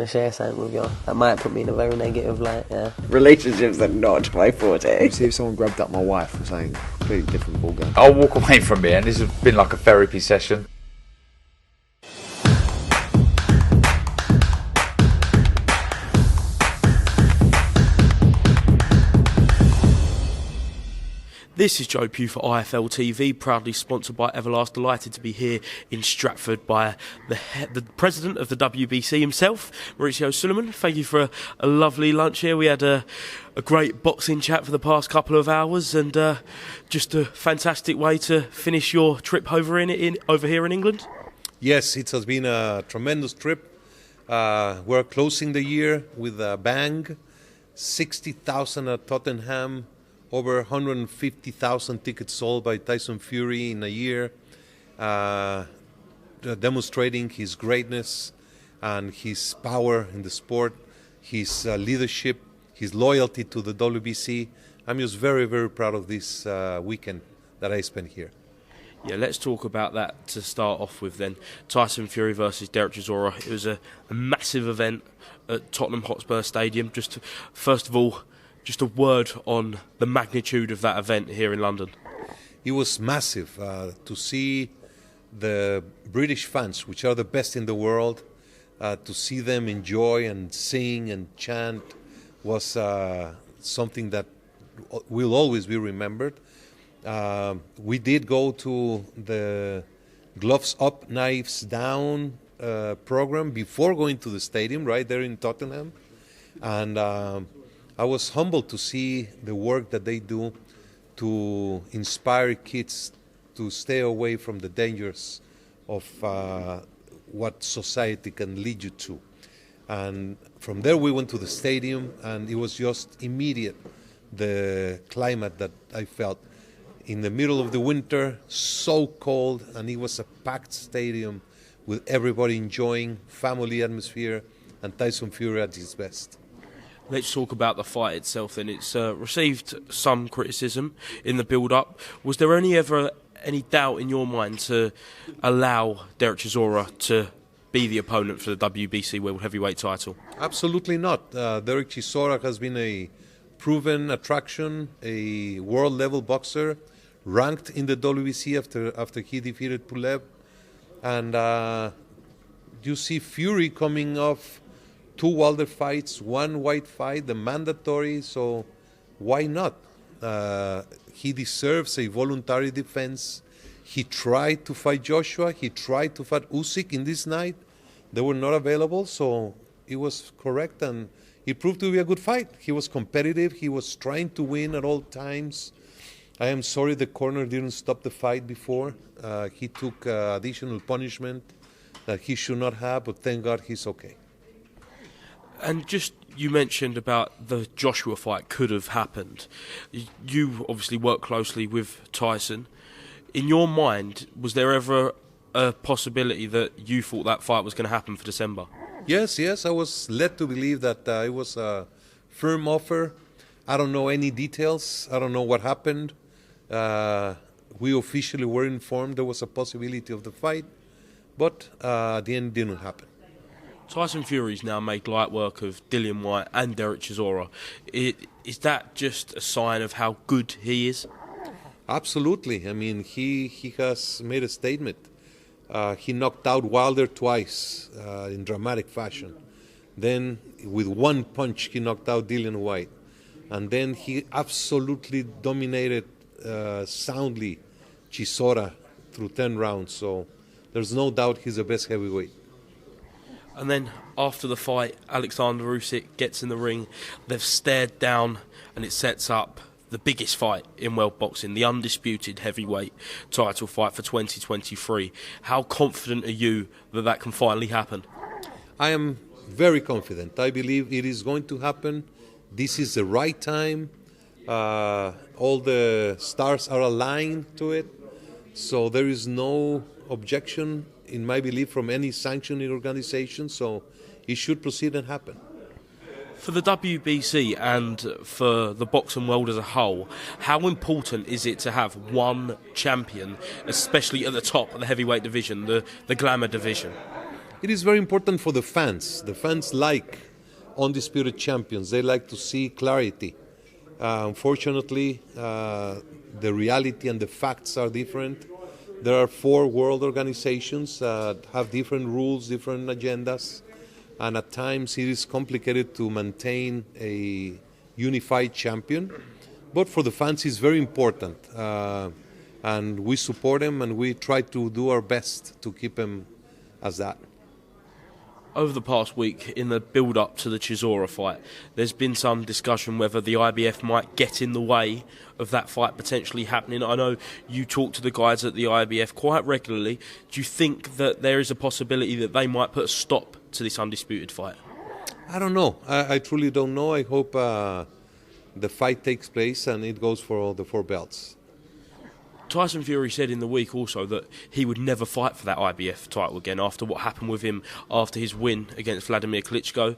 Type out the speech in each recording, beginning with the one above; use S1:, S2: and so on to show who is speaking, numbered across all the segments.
S1: want to share something with you. That might put me in a very negative light, yeah.
S2: Relationships are not my forte.
S3: See if someone grabbed up my wife or something, completely different ballgame.
S4: I'll walk away from here, and this has been like a therapy session.
S5: This is Joe Pugh for IFL TV, proudly sponsored by Everlast. Delighted to be here in Stratford by the president of the WBC himself, MAURICIO SULAIMAN. Thank you for a lovely lunch here. We had a great boxing chat for the past couple of hours, and just a fantastic way to finish your trip over here in England.
S6: Yes, it has been a tremendous trip. We're closing the year with a bang. 60,000 at Tottenham. Over 150,000 tickets sold by Tyson Fury in a year, demonstrating his greatness and his power in the sport, his leadership, his loyalty to the WBC. I'm just very, very proud of this weekend that I spent here.
S5: Yeah, let's talk about that to start off with then. Tyson Fury versus Derek Chisora. It was a massive event at Tottenham Hotspur Stadium. First of all, just a word on the magnitude of that event here in London.
S6: It was massive to see the British fans, which are the best in the world, to see them enjoy and sing and chant was something that will always be remembered. We did go to the Gloves Up, Knives Down program before going to the stadium, right there in Tottenham. And I was humbled to see the work that they do to inspire kids to stay away from the dangers of what society can lead you to. And from there we went to the stadium, and it was just immediate, the climate that I felt. In the middle of the winter, so cold, and it was a packed stadium with everybody enjoying, family atmosphere, and Tyson Fury at his best.
S5: Let's talk about the fight itself then. It's received some criticism in the build-up. Was there ever any doubt in your mind to allow Derek Chisora to be the opponent for the WBC World Heavyweight title?
S6: Absolutely not. Derek Chisora has been a proven attraction, a world-level boxer, ranked in the WBC after he defeated Pulev. And you see Fury coming off 2 Wilder fights, 1 White fight, the mandatory, so why not? He deserves a voluntary defense. He tried to fight Joshua, he tried to fight USYK in this night. They were not available, so it was correct, and it proved to be a good fight. He was competitive, he was trying to win at all times. I am sorry the corner didn't stop the fight before. He took additional punishment that he should not have, but thank God he's okay.
S5: And just, you mentioned about the Joshua fight could have happened. You obviously work closely with Tyson. In your mind, was there ever a possibility that you thought that fight was going to happen for December?
S6: Yes, I was led to believe that it was a firm offer. I don't know any details. I don't know what happened. We officially were informed there was a possibility of the fight, but at the end it didn't happen.
S5: Tyson Fury's now made light work of Dillian Whyte and Derek Chisora. Is that just a sign of how good he is?
S6: Absolutely. I mean, he has made a statement. He knocked out Wilder twice in dramatic fashion. Then, with 1 punch, he knocked out Dillian Whyte. And then he absolutely dominated soundly Chisora through 10 rounds. So there's no doubt he's the best heavyweight.
S5: And then after the fight, Alexander Usyk gets in the ring. They've stared down, and it sets up the biggest fight in world boxing, the undisputed heavyweight title fight for 2023. How confident are you that that can finally happen?
S6: I am very confident. I believe it is going to happen. This is the right time. All the stars are aligned to it. So there is no objection, in my belief, from any sanctioning organization. So it should proceed and happen.
S5: For the WBC and for the boxing world as a whole, how important is it to have one champion, especially at the top of the heavyweight division, the glamour division?
S6: It is very important for the fans. The fans like undisputed champions. They like to see clarity. Unfortunately, the reality and the facts are different. There are 4 world organizations that have different rules, different agendas, and at times it is complicated to maintain a unified champion. But for the fans, it's very important, and we support them, and we try to do our best to keep them as that.
S5: Over the past week, in the build-up to the Chisora fight, there's been some discussion whether the IBF might get in the way of that fight potentially happening. I know you talk to the guys at the IBF quite regularly. Do you think that there is a possibility that they might put a stop to this undisputed fight?
S6: I don't know. I truly don't know. I hope the fight takes place and it goes for all the 4 belts.
S5: Tyson Fury said in the week also that he would never fight for that IBF title again after what happened with him after his win against Vladimir Klitschko.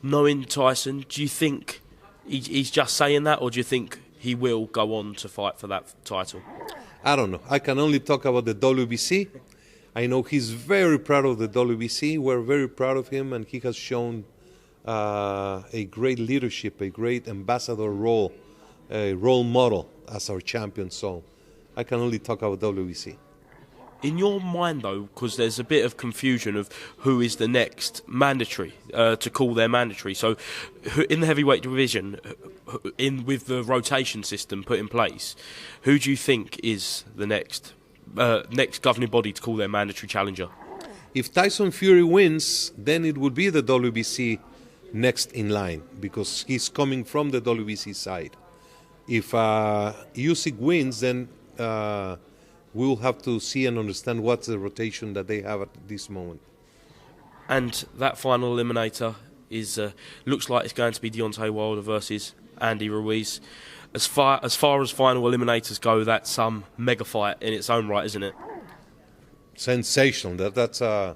S5: Knowing Tyson, do you think he's just saying that, or do you think he will go on to fight for that title?
S6: I don't know. I can only talk about the WBC. I know he's very proud of the WBC. We're very proud of him, and he has shown a great leadership, a great ambassador role, a role model as our champion. So I can only talk about WBC.
S5: In your mind, though, because there's a bit of confusion of who is the next mandatory to call their mandatory. So, in the heavyweight division, with the rotation system put in place, who do you think is the next governing body to call their mandatory challenger?
S6: If Tyson Fury wins, then it would be the WBC next in line because he's coming from the WBC side. If USYK wins, then we will have to see and understand what's the rotation that they have at this moment.
S5: And that final eliminator is looks like it's going to be Deontay Wilder versus Andy Ruiz. As far as final eliminators go, that's some mega fight in its own right, isn't it?
S6: Sensational. That's a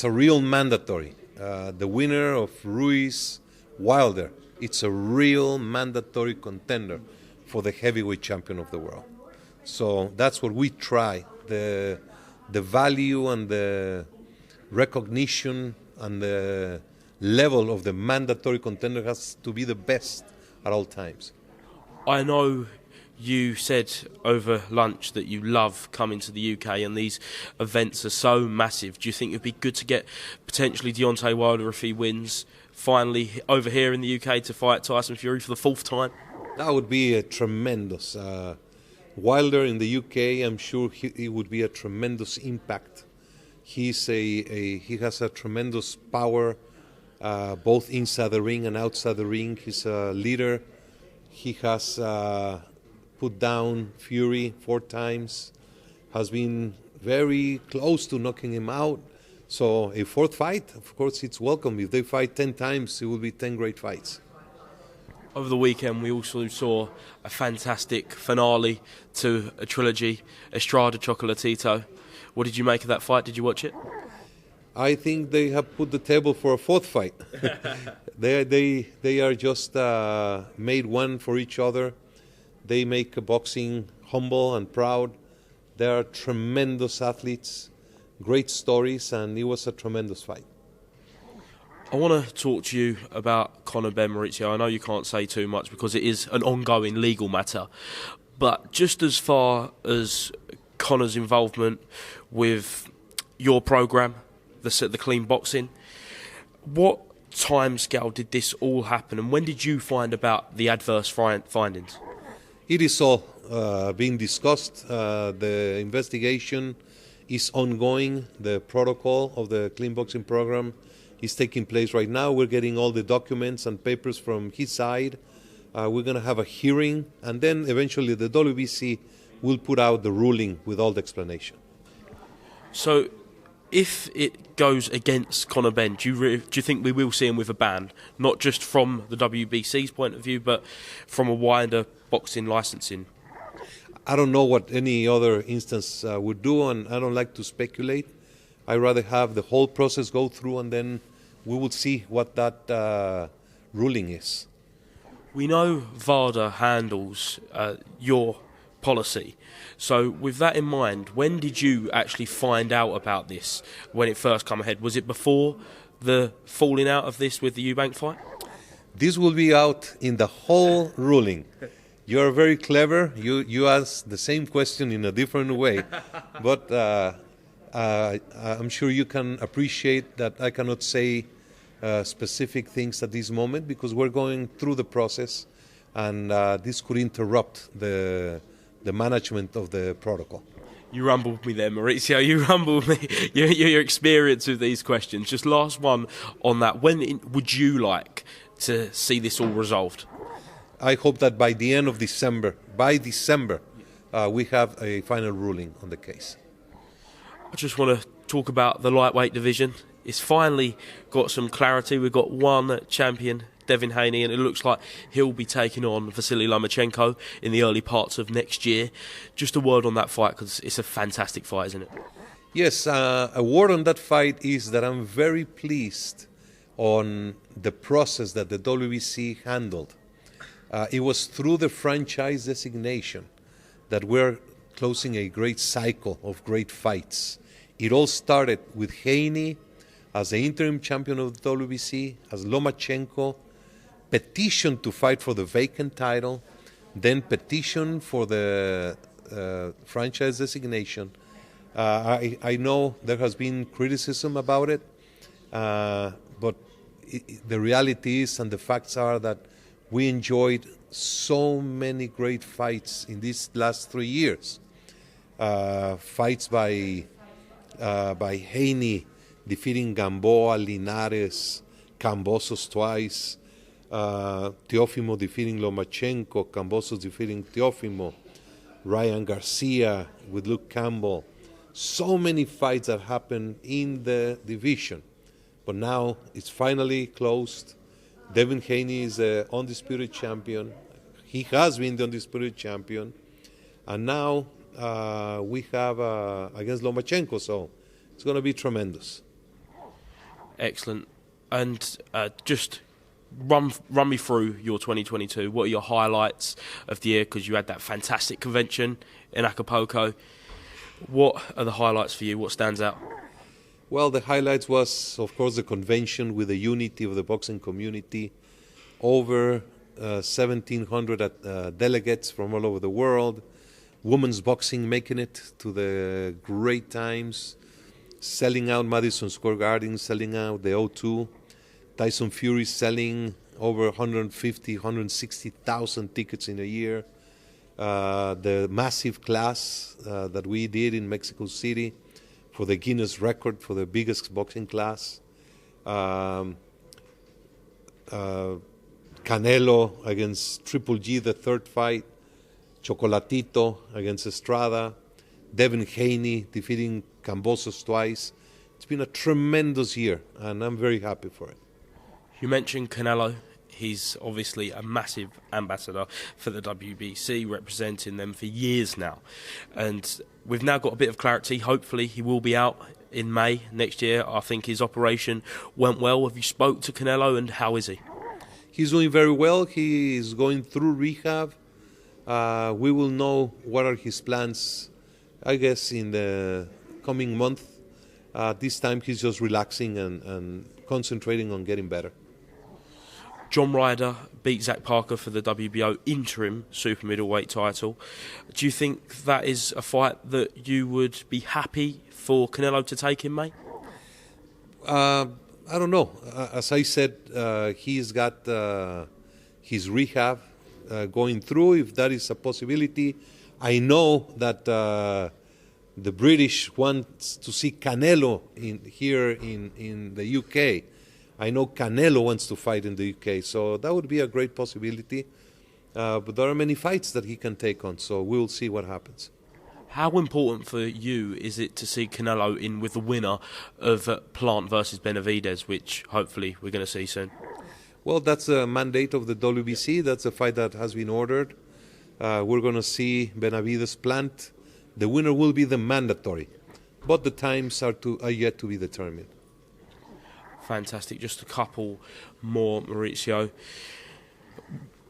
S6: real mandatory. The winner of Ruiz Wilder, it's a real mandatory contender for the heavyweight champion of the world. So that's what we try. The value and the recognition and the level of the mandatory contender has to be the best at all times.
S5: I know you said over lunch that you love coming to the UK and these events are so massive. Do you think it would be good to get potentially Deontay Wilder, if he wins, finally over here in the UK to fight Tyson Fury for the 4th time?
S6: That would be a tremendous. Wilder in the UK, I'm sure he would be a tremendous impact. He has a tremendous power, both inside the ring and outside the ring. He's a leader. He has put down Fury 4 times, has been very close to knocking him out. So a 4th fight, of course, it's welcome. If they fight 10 times, it will be 10 great fights.
S5: Over the weekend, we also saw a fantastic finale to a trilogy, Estrada Chocolatito. What did you make of that fight? Did you watch it?
S6: I think they have put the table for a 4th fight. They are just made one for each other. They make boxing humble and proud. They are tremendous athletes, great stories, and it was a tremendous fight.
S5: I want to talk to you about CONOR BENN, Mauricio. I know you can't say too much because it is an ongoing legal matter. But just as far as Conor's involvement with your programme, the Clean Boxing, what timescale did this all happen and when did you find about the adverse findings?
S6: It is all being discussed. The investigation is ongoing. The protocol of the Clean Boxing program is taking place right now. We're getting all the documents and papers from his side. We're going to have a hearing, and then eventually the WBC will put out the ruling with all the explanation.
S5: So, if it goes against CONOR BENN, do you think we will see him with a ban, not just from the WBC's point of view, but from a wider boxing licensing?
S6: I don't know what any other instance would do, and I don't like to speculate. I'd rather have the whole process go through, and then we will see what that ruling is.
S5: We know VADA handles your policy. So with that in mind, when did you actually find out about this when it first come ahead? Was it before the falling out of this with the Eubank fight?
S6: This will be out in the whole ruling. You're very clever. You asked the same question in a different way. But I'm sure you can appreciate that I cannot say specific things at this moment because we're going through the process, and this could interrupt the management of the protocol.
S5: You rumbled me there, Mauricio. You rumbled me. Your experience with these questions. Just last one on that. When would you like to see this all resolved?
S6: I hope that by the end of December, we have a final ruling on the case.
S5: I just want to talk about the lightweight division. It's finally got some clarity. We've got one champion, Devin Haney, and it looks like he'll be taking on Vasily Lomachenko in the early parts of next year. Just a word on that fight, because it's a fantastic fight, isn't it?
S6: Yes, a word on that fight is that I'm very pleased on the process that the WBC handled. It was through the franchise designation that we're closing a great cycle of great fights. It all started with Haney as the interim champion of the WBC, as Lomachenko petitioned to fight for the vacant title, then petitioned for the franchise designation. I know there has been criticism about it, but the reality is and the facts are that we enjoyed so many great fights in these last 3 years. Fights by Haney defeating Gamboa, Linares, Cambosos twice, Teofimo defeating Lomachenko, Cambosos defeating Teofimo, Ryan Garcia with Luke Campbell. So many fights that happened in the division. But now it's finally closed. Devin Haney is the undisputed champion. He has been the undisputed champion. And now we have against Lomachenko, so it's going to be tremendous.
S5: Excellent. And just run me through your 2022. What are your highlights of the year? Because you had that fantastic convention in Acapulco. What are the highlights for you? What stands out?
S6: Well, the highlights was, of course, the convention with the unity of the boxing community. Over 1,700 delegates from all over the world. Women's boxing making it to the great times. Selling out Madison Square Garden, selling out the O2. Tyson Fury selling over 150, 160,000 tickets in a year. The massive class that we did in Mexico City for the Guinness record for the biggest boxing class. Canelo against Triple G, the third fight. Chocolatito against Estrada. Devin Haney defeating Cambosos twice. It's been a tremendous year, and I'm very happy for it.
S5: You mentioned Canelo. He's obviously a massive ambassador for the WBC, representing them for years now. And we've now got a bit of clarity. Hopefully he will be out in May next year. I think his operation went well. Have you spoke to Canelo, and how is he?
S6: He's doing very well. He is going through rehab. We will know what are his plans, I guess, in the coming month. This time he's just relaxing and concentrating on getting better.
S5: John Ryder beat Zach Parker for the WBO interim super middleweight title. Do you think that is a fight that you would be happy for Canelo to take in May?
S6: I don't know. As I said, he's got his rehab going through, if that is a possibility. I know that the British want to see Canelo here in the UK. I know Canelo wants to fight in the UK, so that would be a great possibility. But there are many fights that he can take on, so we'll see what happens.
S5: How important for you is it to see Canelo in with the winner of Plant versus Benavidez, which hopefully we're going to see soon?
S6: Well, that's a mandate of the WBC. That's a fight that has been ordered. We're going to see Benavidez Plant. The winner will be the mandatory, but the times are yet to be determined.
S5: Fantastic. Just a couple more, Mauricio.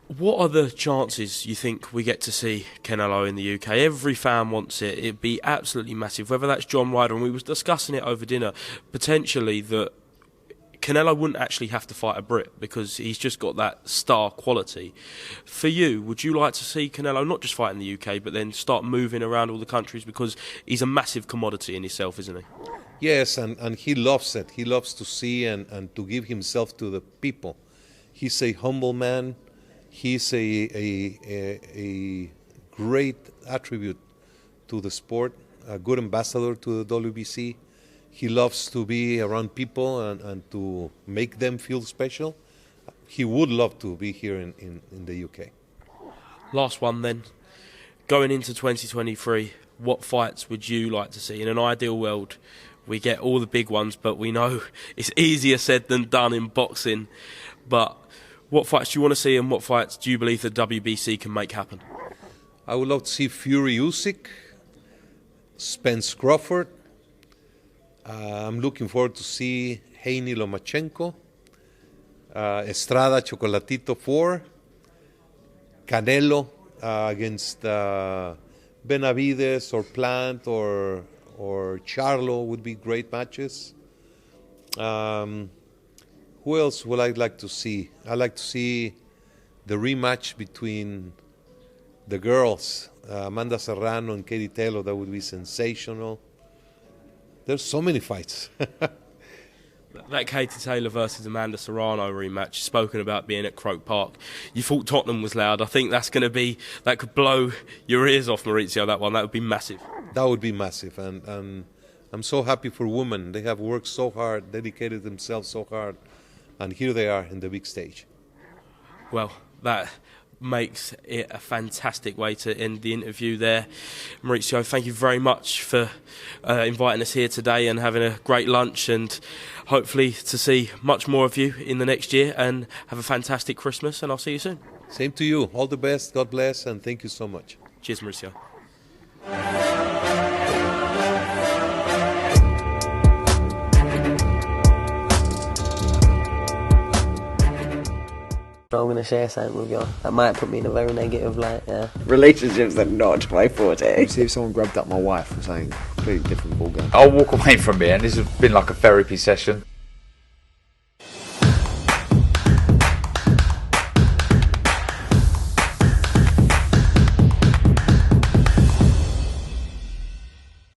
S5: What are the chances you think we get to see Canelo in the UK? Every fan wants it. It'd be absolutely massive. Whether that's John Ryder, and we was discussing it over dinner, potentially that Canelo wouldn't actually have to fight a Brit because he's just got that star quality. For you, would you like to see Canelo not just fight in the UK, but then start moving around all the countries, because he's a massive commodity in himself, isn't he?
S6: Yes, and he loves it. He loves to see and to give himself to the people. He's a humble man. He's a great attribute to the sport, a good ambassador to the WBC. He loves to be around people and to make them feel special. He would love to be here in the UK.
S5: Last one then. Going into 2023, what fights would you like to see? In an ideal world, we get all the big ones, but we know it's easier said than done in boxing. But what fights do you want to see, and what fights do you believe the WBC can make happen?
S6: I would love to see Fury USYK, Spence Crawford. I'm looking forward to see Haney Lomachenko, Estrada Chocolatito 4, Canelo against Benavides or Plant or Charlo would be great matches. Who else would I like to see? I'd like to see the rematch between the girls, Amanda Serrano and Katie Taylor. That would be sensational. There's so many fights.
S5: That Katie Taylor versus Amanda Serrano rematch, spoken about being at Croke Park. You thought Tottenham was loud. I think that could blow your ears off, Mauricio, that one. That would be massive.
S6: That would be massive. And I'm so happy for women. They have worked so hard, dedicated themselves so hard. And here they are in the big stage.
S5: Well, that makes it a fantastic way to end the interview there. Mauricio, thank you very much for inviting us here today and having a great lunch, and hopefully to see much more of you in the next year, and have a fantastic Christmas, and I'll see you soon.
S6: Same to you. All the best. God bless, and thank you so much.
S5: Cheers, Mauricio.
S1: I'm going to share something with you that might put me in a very negative light, yeah.
S2: Relationships are not my forte.
S3: See if someone grabbed up my wife or something, completely different ballgame.
S4: I'll walk away from it, and this has been like a therapy session.